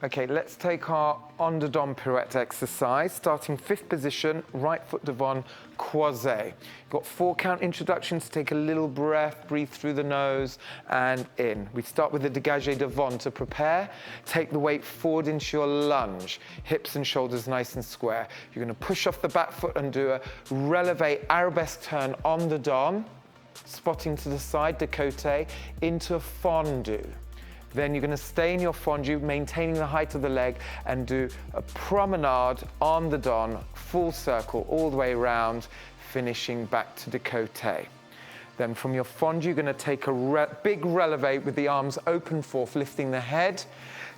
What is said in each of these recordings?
Okay, let's take our on the don pirouette exercise. Starting 5th position, right foot devant, croisé. Got 4 count introductions. Take a little breath, breathe through the nose and in. We start with the dégagé devant to prepare. Take the weight forward into your lunge. Hips and shoulders nice and square. You're going to push off the back foot and do a relevé arabesque turn on the don, spotting to the side, décoté, into a fondue. Then you're going to stay in your fondue, maintaining the height of the leg, and do a promenade on the don, full circle all the way around, finishing back to décoté. Then from your fondue, you're going to take a big relevé with the arms open forth, lifting the head,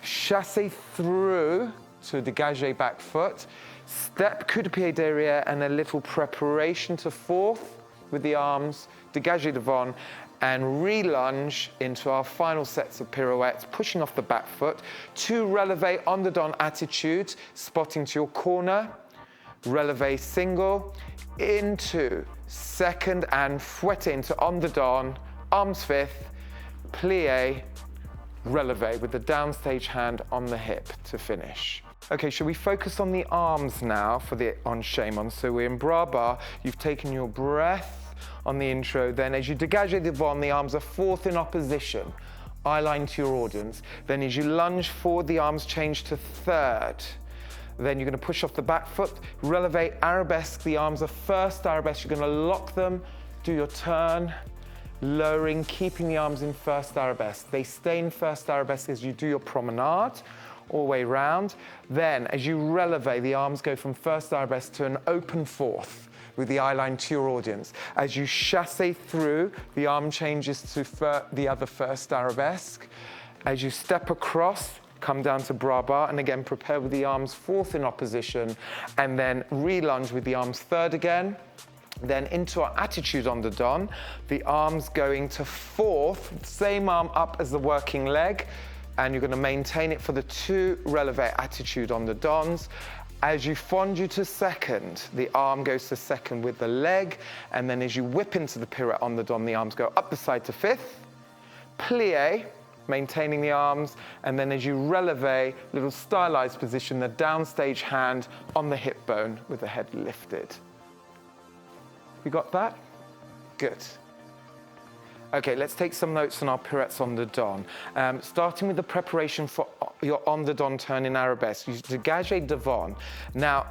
chassé through to dégagé back foot, step coup de pied derrière, and a little preparation to fourth with the arms, dégagé devant, and re-lunge into our final sets of pirouettes, pushing off the back foot. 2 relevé on the don attitudes, spotting to your corner, relevé single, into second and fouette into on the don, arms 5th, plie, relevé with the downstage hand on the hip to finish. Okay, shall we focus on the arms now for the enchaînement? So we're in bras barre, you've taken your breath on the intro, then as you dégagé devant, the arms are 4th in opposition, eye line to your audience. Then as you lunge forward, the arms change to 3rd. Then you're going to push off the back foot, relevé arabesque, the arms are 1st arabesque, you're going to lock them, do your turn, lowering, keeping the arms in 1st arabesque. They stay in 1st arabesque as you do your promenade, all the way round. Then as you relevé, the arms go from 1st arabesque to an open 4th. With the eye line to your audience. As you chassé through, the arm changes to the other 1st arabesque. As you step across, come down to bras barre, and again prepare with the arms 4th in opposition, and then re-lunge with the arms 3rd again. Then into our attitude on the don, the arms going to 4th, same arm up as the working leg, and you're going to maintain it for the 2 relevé attitude on the dons. As you fondue to 2nd, the arm goes to 2nd with the leg, and then as you whip into the pirouette on the don, the arms go up the side to 5th, plie, maintaining the arms, and then as you relevé, little stylized position, the downstage hand on the hip bone with the head lifted. You got that? Good. Okay, let's take some notes on our pirouettes on the don. Starting with the preparation for your on the don turn in arabesque, you dégagé devant. Now,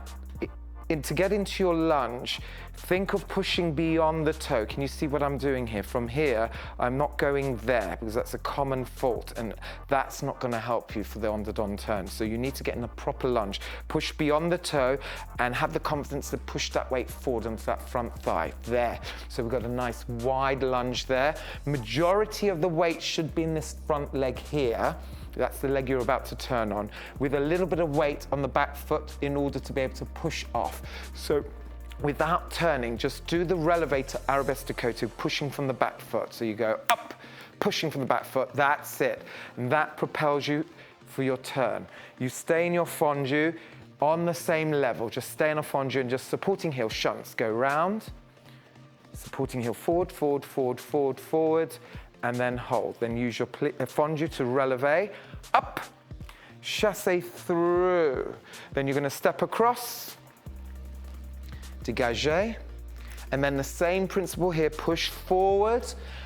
to get into your lunge, think of pushing beyond the toe. Can you see what I'm doing here? From here, I'm not going there because that's a common fault, and that's not going to help you for the on the don turn. So you need to get in a proper lunge. Push beyond the toe and have the confidence to push that weight forward onto that front thigh. There. So we've got a nice wide lunge there. Majority of the weight should be in this front leg here. That's the leg you're about to turn on, with a little bit of weight on the back foot in order to be able to push off. So without turning, just do the relevé to arabesque décoté, pushing from the back foot. So you go up, pushing from the back foot, that's it. And that propels you for your turn. You stay in your fondue on the same level, just stay in a fondue and just supporting heel shunts. Go round, supporting heel forward, forward, forward, forward, forward, and then hold. Then use your fondue to relevé, up, chassé through. Then you're going to step across, dégagé, and then the same principle here, push forward,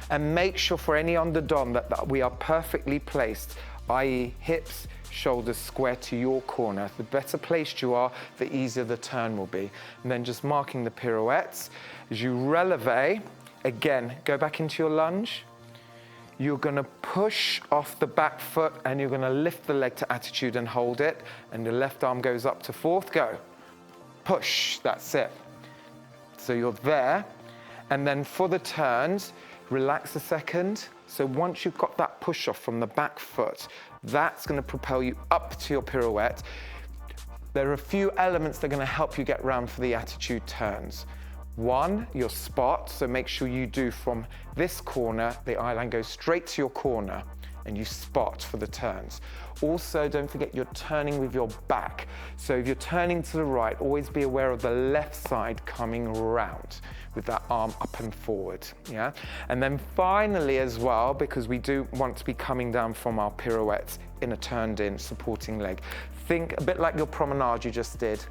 and make sure for any on the don that we are perfectly placed, i.e. hips, shoulders square to your corner. The better placed you are, the easier the turn will be. And then just marking the pirouettes. As you relevé, again, go back into your lunge. You're going to push off the back foot and you're going to lift the leg to attitude and hold it. And the left arm goes up to 4th. Go. Push. That's it. So you're there. And then for the turns, relax a second. So once you've got that push off from the back foot, that's going to propel you up to your pirouette. There are a few elements that are going to help you get round for the attitude turns. 1, your spot, so make sure you do from this corner, the eye line goes straight to your corner. and you spot for the turns. Also, don't forget you're turning with your back. So if you're turning to the right, always be aware of the left side coming round with that arm up and forward, yeah? And then finally as well, because we do want to be coming down from our pirouettes in a turned in supporting leg, think a bit like your promenade you just did.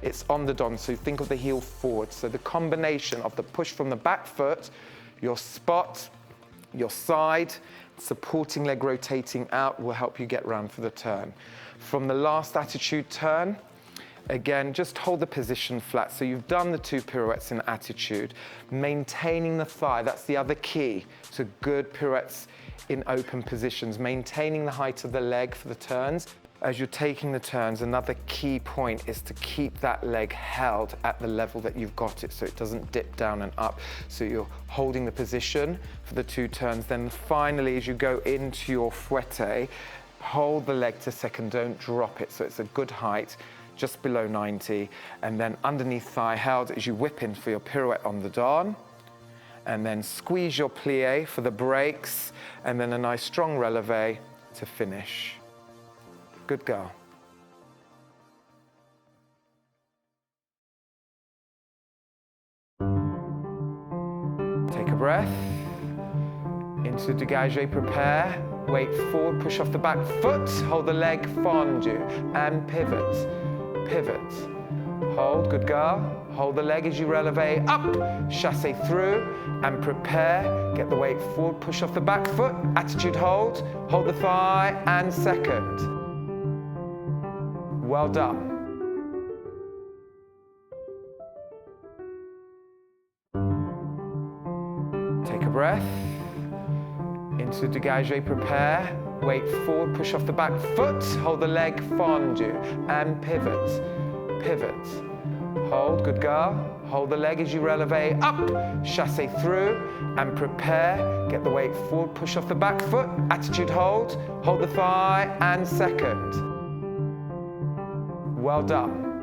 It's on the don, so think of the heel forward. So the combination of the push from the back foot, your spot, your side, supporting leg rotating out will help you get round for the turn. From the last attitude turn, again, just hold the position flat. So you've done the 2 pirouettes in attitude, maintaining the thigh. That's the other key to good pirouettes in open positions, maintaining the height of the leg for the turns. As you're taking the turns, another key point is to keep that leg held at the level that you've got it so it doesn't dip down and up. So you're holding the position for the 2 turns. Then finally, as you go into your fouette, hold the leg to second, don't drop it. So it's a good height, just below 90. And then underneath thigh held as you whip in for your pirouette on the don. And then squeeze your plie for the breaks. And then a nice strong releve to finish. Good girl. Take a breath. Into dégagé, prepare. Weight forward, push off the back foot. Hold the leg fondu and pivot. Pivot. Hold, good girl. Hold the leg as you releve up. Chassé through and prepare. Get the weight forward, push off the back foot. Attitude hold. Hold the thigh and second. Well done. Take a breath. Into dégagé, prepare. Weight forward, push off the back foot. Hold the leg fondu and pivot. Pivot. Hold, good girl. Hold the leg as you releve up. Chassé through and prepare. Get the weight forward, push off the back foot. Attitude hold. Hold the thigh and second. Well done.